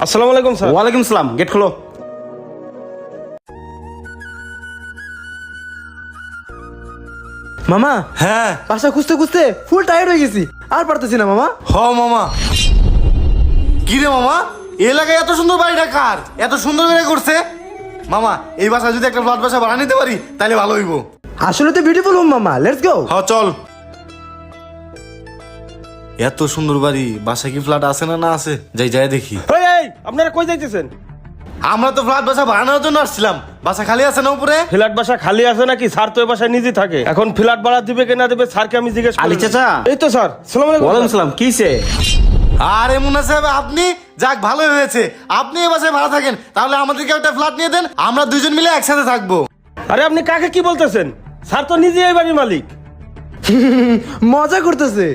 আসসালামু আলাইকুম স্যার। ওয়ালাইকুম সালাম, গেট খোলো। মামা হ্যাঁ বাসা খুঁজতে খুঁজতে ফুল টায়ার্ড হয়ে গেছি, আর পারতেছি না মামা। হ মামা। কি রে মামা, এই এলাকায় এত সুন্দর বাড়িটা কার? এত সুন্দর করে করছে মামা। এই বাসা যদি একটা ফ্ল্যাট বাসা ভাড়া নিতে পারি তাহলে ভালো হইব। আসলে তো বিউটিফুল হোম মামা, লেটস গো। হ চল। এত সুন্দর বাড়ি, বাসা কি ফ্ল্যাট আছে না আছে? যাই যাই দেখি। এই আপনারা কই যাইতেছেন? আমরা তো ফ্ল্যাট বাসা ভাড়া নেওয়ার জন্য আসছিলাম। বাসা খালি আছে না উপরে? ফ্ল্যাট বাসা খালি আছে নাকি? স্যার তো এই বাসায় নিজে থাকে। এখন ফ্ল্যাট ভাড়া দিবে কিনা দেবে স্যারকে আমি জিজ্ঞেস করি। আলী চাচা। এই তো স্যার, আসসালামু আলাইকুম। ওয়ালাইকুম সালাম, কিসে? আরে মুন্না সাহেব, আপনি যাক ভালো হয়েছে। আপনি এই বাসায় ভাড়া থাকেন, তাহলে আমাদেরকে একটা ফ্ল্যাট নিয়ে দেন, আমরা দুইজন মিলে একসাথে থাকবো। আরে আপনি কাকে কি বলতেছেন? স্যার তো নিজে এই বাড়ির মালিক। মজা করতেছে।